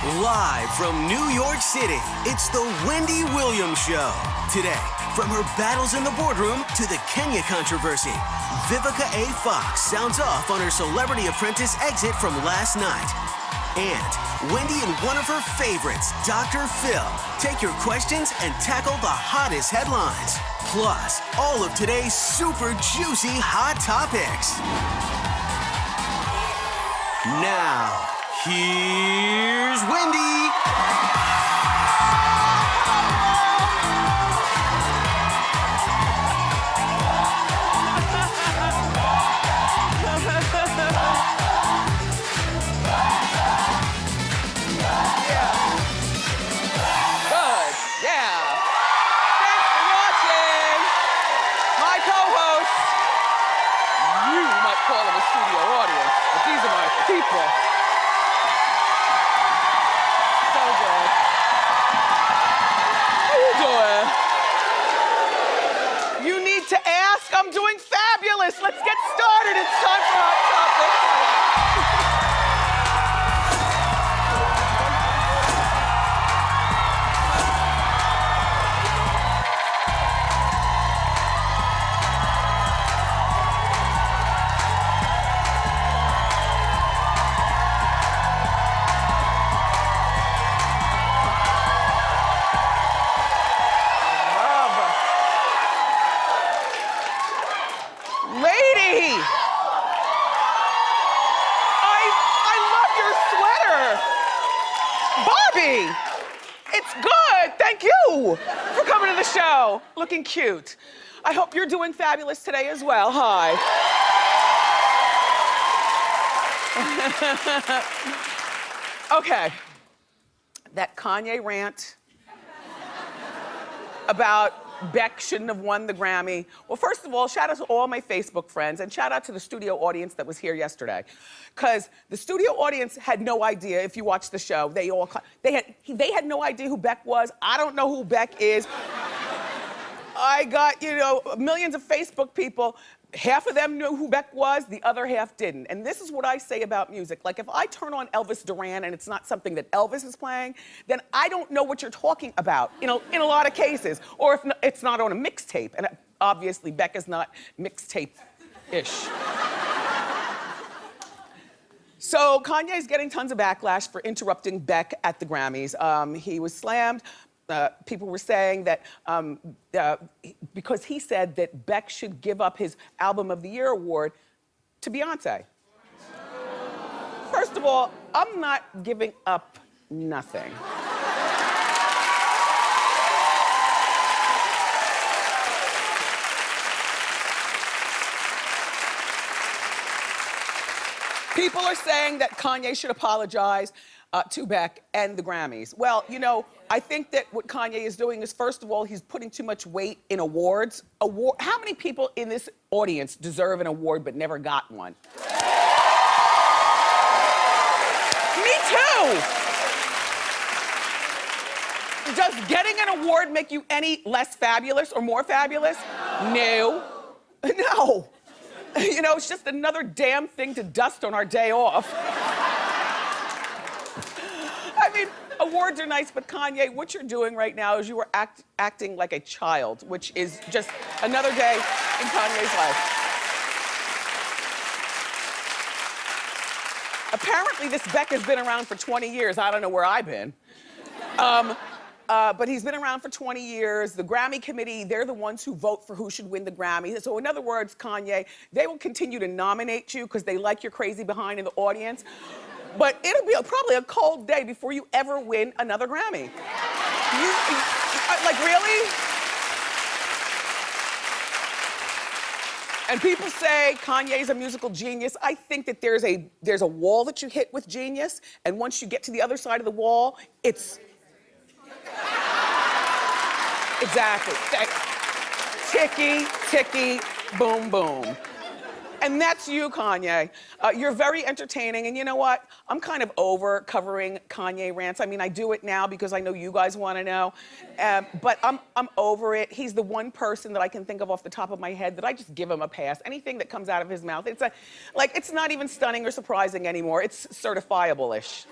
Live from New York City, it's the Wendy Williams Show. Today, from her battles in the boardroom to the Kenya controversy, Vivica A. Fox sounds off on her Celebrity Apprentice exit from last night. And Wendy and one of her favorites, Dr. Phil, take your questions and tackle the hottest headlines. Plus, all of today's super juicy hot topics. Now, here's Wendy. People. So good. How you doing? You need to ask. I'm doing fabulous. Let's get started. It's time for Hot Topics. It's good. Thank you for coming to the show. Looking cute. I hope you're doing fabulous today as well. Hi. Okay. That Kanye rant about Beck shouldn't have won the Grammy. Well, first of all, shout out to all my Facebook friends and shout out to the studio audience that was here yesterday. Because the studio audience had no idea, if you watched the show, they had no idea who Beck was. I don't know who Beck is. I got, millions of Facebook people. Half of them knew who Beck was, the other half didn't. And this is what I say about music. Like, if I turn on Elvis Duran and it's not something that Elvis is playing, then I don't know what you're talking about, in a lot of cases. Or if it's not on a mixtape. And obviously, Beck is not mixtape-ish. So Kanye's getting tons of backlash for interrupting Beck at the Grammys. He was slammed. People were saying that because he said that Beck should give up his Album of the Year award to Beyonce. First of all, I'm not giving up nothing. People are saying that Kanye should apologize to Beck and the Grammys. Well, I think that what Kanye is doing is, first of all, he's putting too much weight in awards. How many people in this audience deserve an award but never got one? Me too! Does getting an award make you any less fabulous or more fabulous? No. No. It's just another damn thing to dust on our day off. I mean, awards are nice, but Kanye, what you're doing right now is you are acting like a child, which is just another day in Kanye's life. Apparently, this Beck has been around for 20 years. I don't know where I've been. But he's been around for 20 years. The Grammy committee, they're the ones who vote for who should win the Grammy. So in other words, Kanye, they will continue to nominate you because they like your crazy behind in the audience. But it'll be probably a cold day before you ever win another Grammy. Like, really? And people say Kanye's a musical genius. I think that there's a wall that you hit with genius, and once you get to the other side of the wall, it's... Exactly. Ticky, ticky, boom, boom. And that's you, Kanye. You're very entertaining, and you know what? I'm kind of over covering Kanye rants. I mean, I do it now because I know you guys want to know, but I'm over it. He's the one person that I can think of off the top of my head that I just give him a pass. Anything that comes out of his mouth, it's not even stunning or surprising anymore. It's certifiable-ish.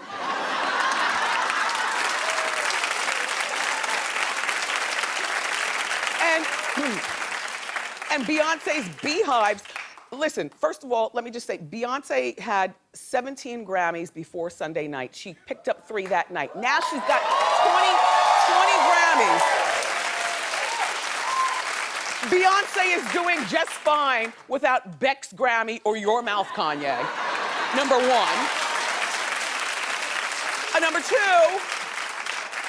And Beyonce's Beyhives. Listen, first of all, let me just say, Beyonce had 17 Grammys before Sunday night. She picked up 3 that night. Now she's got 20 Grammys. Beyonce is doing just fine without Beck's Grammy or your mouth, Kanye. Number 1. Number 2,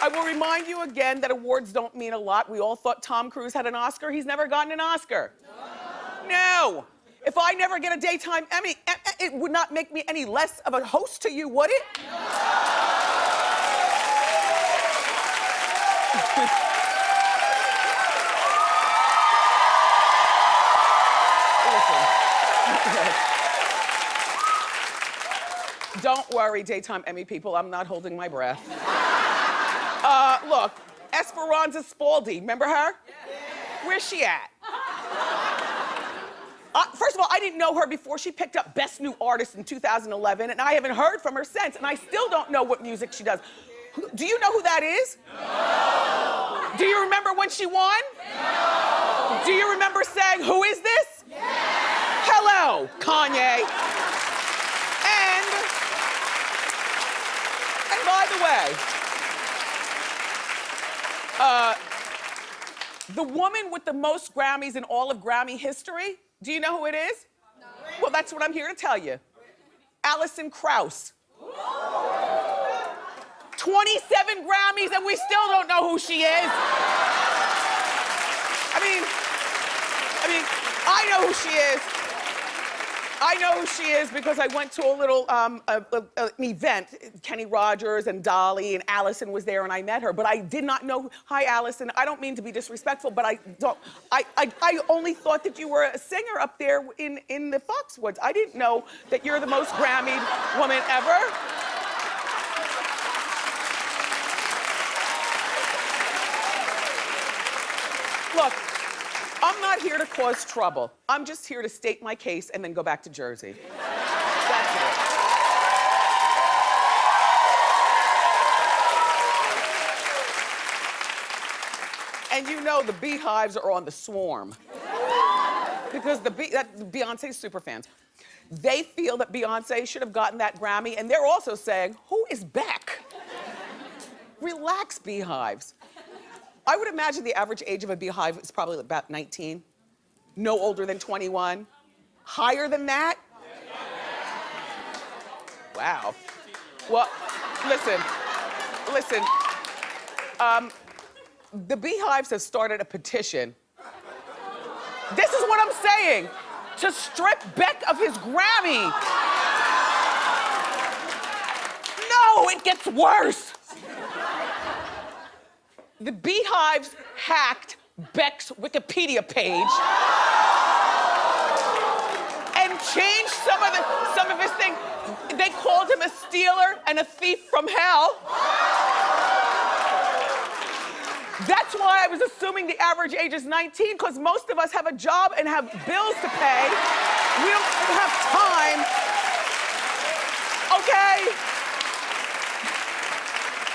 I will remind you again that awards don't mean a lot. We all thought Tom Cruise had an Oscar. He's never gotten an Oscar. No. If I never get a daytime Emmy, it would not make me any less of a host to you, would it? Listen. Don't worry, daytime Emmy people, I'm not holding my breath. Look, Esperanza Spalding, remember her? Where's she at? First of all, I didn't know her before she picked up Best New Artist in 2011, and I haven't heard from her since, and I still don't know what music she does. Do you know who that is? No. Do you remember when she won? No. Do you remember saying, "Who is this?" Yes. Hello, Kanye. And by the way, the woman with the most Grammys in all of Grammy history, do you know who it is? No. Well, that's what I'm here to tell you. Alison Krauss. 27 Grammys and we still don't know who she is. I mean, I know who she is. I know who she is because I went to a little an event. Kenny Rogers and Dolly and Allison was there and I met her, but I did not know. Hi, Allison. I don't mean to be disrespectful, but I only thought that you were a singer up there in the Foxwoods. I didn't know that you're the most Grammy'd woman ever. Look, I'm not here to cause trouble. I'm just here to state my case and then go back to Jersey. That's it. And you know the Beyhives are on the swarm. Because Beyonce's super fans. They feel that Beyonce should have gotten that Grammy, and they're also saying, who is Beck? Relax, Beyhives. I would imagine the average age of a Beyhive is probably about 19. No older than 21. Higher than that? Wow. Well, listen. The Beyhives have started a petition. This is what I'm saying. To strip Beck of his Grammy. No, it gets worse. The Beyhives hacked Beck's Wikipedia page and changed some of his things. They called him a stealer and a thief from hell. That's why I was assuming the average age is 19, because most of us have a job and have bills to pay. We don't have time. Okay?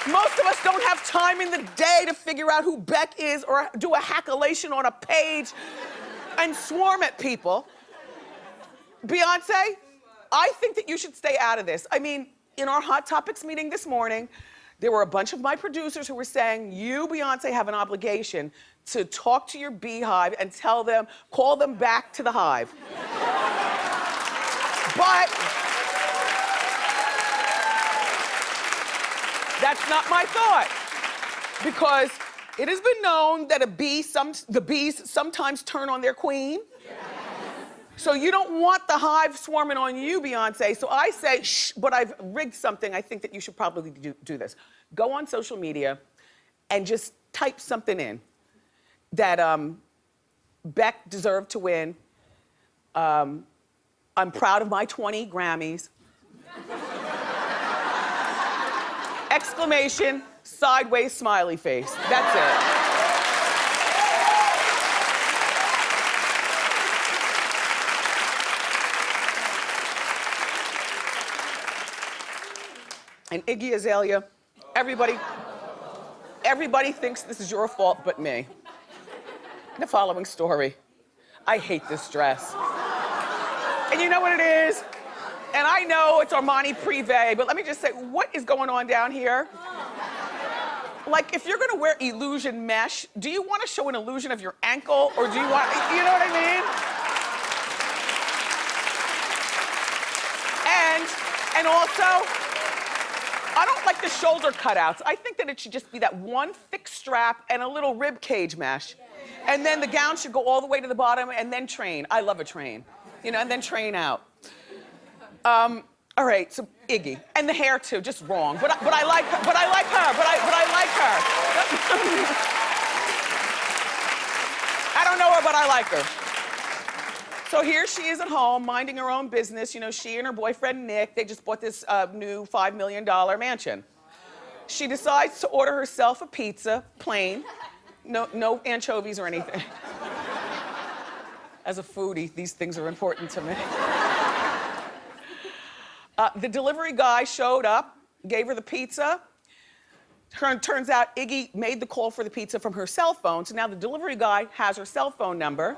Most of us don't have time in the day to figure out who Beck is or do a hackalation on a page and swarm at people. Beyonce, I think that you should stay out of this. I mean, in our Hot Topics meeting this morning, there were a bunch of my producers who were saying, you, Beyonce, have an obligation to talk to your Beyhive and tell them, call them back to the hive. But that's not my thought, because it has been known that the bees sometimes turn on their queen. So you don't want the hive swarming on you, Beyonce. So I say, shh, but I've rigged something. I think that you should probably do this. Go on social media and just type something in that Beck deserved to win. I'm proud of my 20 Grammys. Exclamation, sideways smiley face. That's it. And Iggy Azalea, everybody thinks this is your fault but me. The following story. I hate this dress. And you know what it is? And I know it's Armani Privé, but let me just say, what is going on down here? Like, if you're gonna wear illusion mesh, do you wanna show an illusion of your ankle, or do you want, you know what I mean? And also, I don't like the shoulder cutouts. I think that it should just be that one thick strap and a little rib cage mesh. And then the gown should go all the way to the bottom and then train. I love a train, you know, and then train out. All right, so Iggy, and the hair too, just wrong. But I like her. But I like her. I don't know her, but I like her. So here she is at home, minding her own business. You know, she and her boyfriend Nick, they just bought this new $5 million mansion. She decides to order herself a pizza, plain, no anchovies or anything. As a foodie, these things are important to me. The delivery guy showed up, gave her the pizza. Turns out Iggy made the call for the pizza from her cell phone, so now the delivery guy has her cell phone number,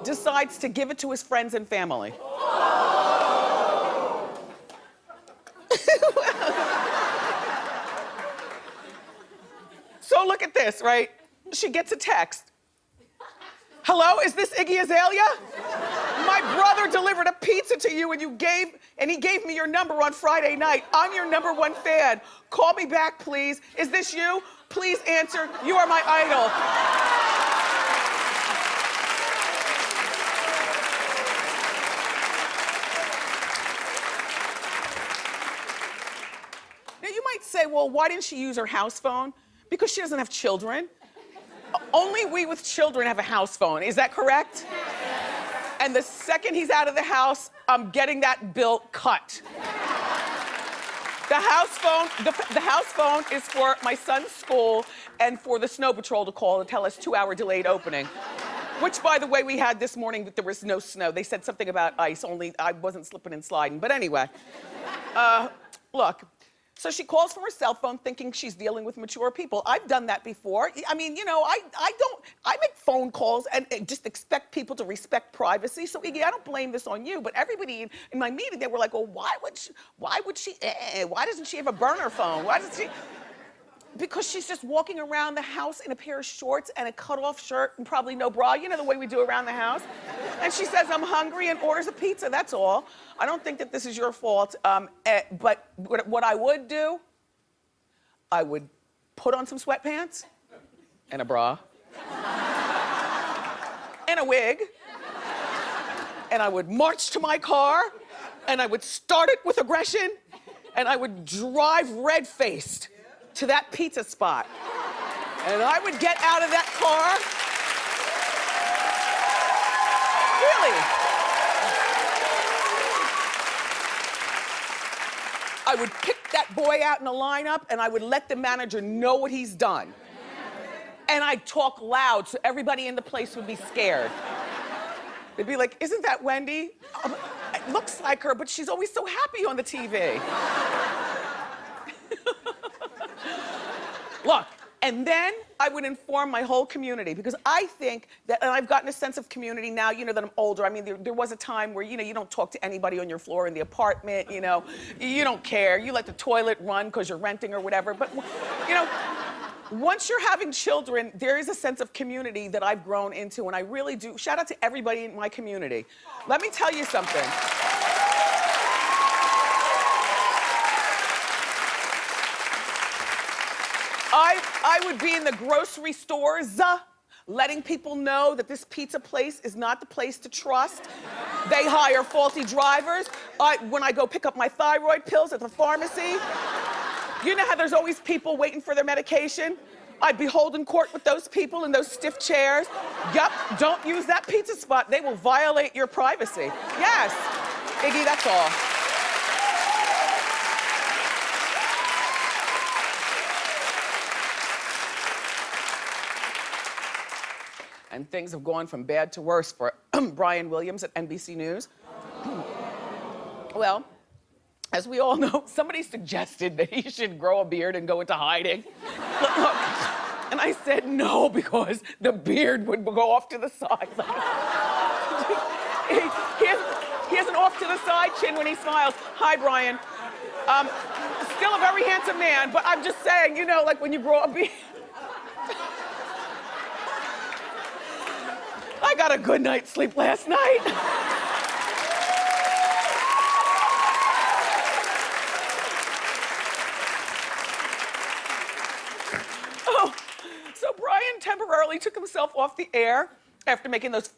decides to give it to his friends and family. So look at this, right? She gets a text. Hello, is this Iggy Azalea? My brother delivered a pizza to you and he gave me your number on Friday night. I'm your #1 fan. Call me back, please. Is this you? Please answer. You are my idol. Now you might say, well, why didn't she use her house phone? Because she doesn't have children. Only we with children have a house phone, is that correct? And the second he's out of the house, I'm getting that bill cut. The house phone is for my son's school and for the snow patrol to call and tell us 2-hour delayed opening. Which, by the way, we had this morning, but there was no snow. They said something about ice, only I wasn't slipping and sliding. But anyway, look. So she calls from her cell phone thinking she's dealing with mature people. I've done that before. I mean, you know, I make phone calls and just expect people to respect privacy. So Iggy, I don't blame this on you, but everybody in my meeting, they were like, well, why doesn't she have a burner phone? Why does she? Because she's just walking around the house in a pair of shorts and a cut-off shirt and probably no bra. You know the way we do around the house. And she says, I'm hungry, and orders a pizza, that's all. I don't think that this is your fault. But what I would do, I would put on some sweatpants and a bra and a wig, and I would march to my car, and I would start it with aggression, and I would drive red-faced to that pizza spot. And I would get out of that car. Really. I would pick that boy out in a lineup and I would let the manager know what he's done. And I'd talk loud so everybody in the place would be scared. They'd be like, isn't that Wendy? It looks like her, but she's always so happy on the TV. Look, and then I would inform my whole community because I think that, and I've gotten a sense of community now, you know, that I'm older. I mean, there was a time where, you know, you don't talk to anybody on your floor in the apartment, you know, you don't care. You let the toilet run because you're renting or whatever. But, you know, once you're having children, there is a sense of community that I've grown into, and I really do. Shout out to everybody in my community. Let me tell you something. I would be in the grocery stores letting people know that this pizza place is not the place to trust. They hire faulty drivers. When I go pick up my thyroid pills at the pharmacy, you know how there's always people waiting for their medication? I'd be holding court with those people in those stiff chairs. Yup, don't use that pizza spot. They will violate your privacy. Yes, Iggy, that's all. And things have gone from bad to worse for Brian Williams at NBC News. Well, as we all know, somebody suggested that he should grow a beard and go into hiding. Look, And I said no, because the beard would go off to the side. He has an off to the side chin when he smiles. Hi, Brian. Still a very handsome man, but I'm just saying, you know, like when you grow up. I got a good night's sleep last night. Oh, so Brian temporarily took himself off the air after making those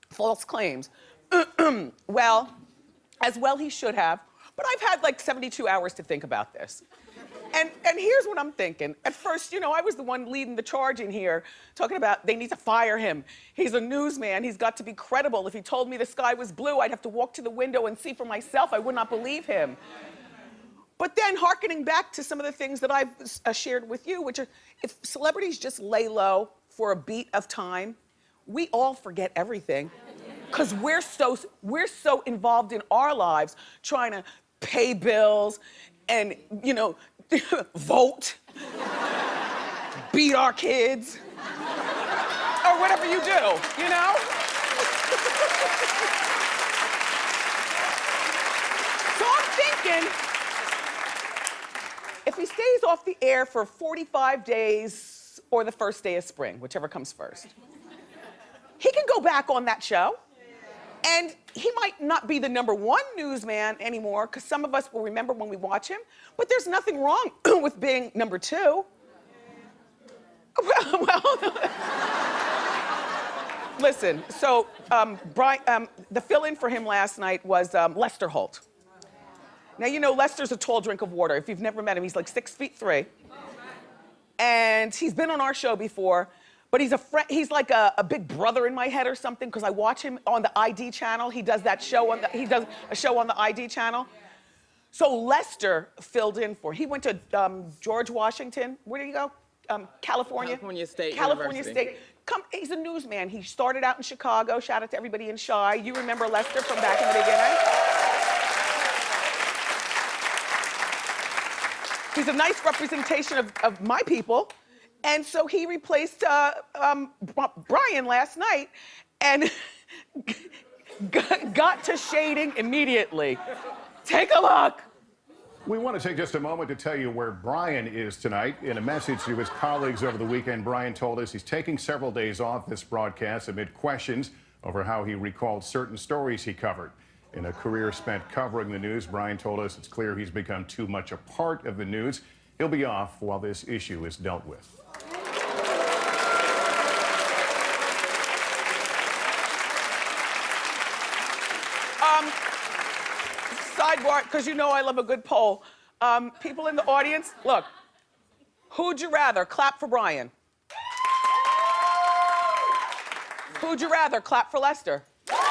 false claims. Well, as well he should have, but I've had like 72 hours to think about this. And here's what I'm thinking. At first, you know, I was the one leading the charge in here, talking about they need to fire him. He's a newsman, he's got to be credible. If he told me the sky was blue, I'd have to walk to the window and see for myself. I would not believe him. But then hearkening back to some of the things that I've shared with you, which are, if celebrities just lay low for a beat of time, we all forget everything. Because we're so involved in our lives trying to pay bills and, you know, vote, beat our kids, or whatever you do, you know? So I'm thinking, if he stays off the air for 45 days or the first day of spring, whichever comes first, he can go back on that show. And he might not be the #1 newsman anymore, because some of us will remember when we watch him, but there's nothing wrong with being #2. Well, listen, so the fill-in for him last night was Lester Holt. Now, you know, Lester's a tall drink of water. If you've never met him, he's like 6'3". And he's been on our show before. But he's a friend. He's like a big brother in my head or something, because I watch him on the ID channel. He does that show he does a show on the ID channel. So Lester filled in for. He went to George Washington. Where did he go? California. California State California University. State. He's a newsman. He started out in Chicago. Shout out to everybody in Chi. You remember Lester from back in the beginning? He's a nice representation of my people. And so he replaced Brian last night and got to shading immediately. Take a look. We want to take just a moment to tell you where Brian is tonight. In a message to his colleagues over the weekend, Brian told us he's taking several days off this broadcast amid questions over how he recalled certain stories he covered. In a career spent covering the news, Brian told us it's clear he's become too much a part of the news. He'll be off while this issue is dealt with. Sidebar, because you know I love a good poll. People in the audience, look, who'd you rather? Clap for Brian. Who'd you rather? Clap for Lester. Uh-oh.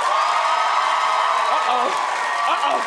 Uh-oh.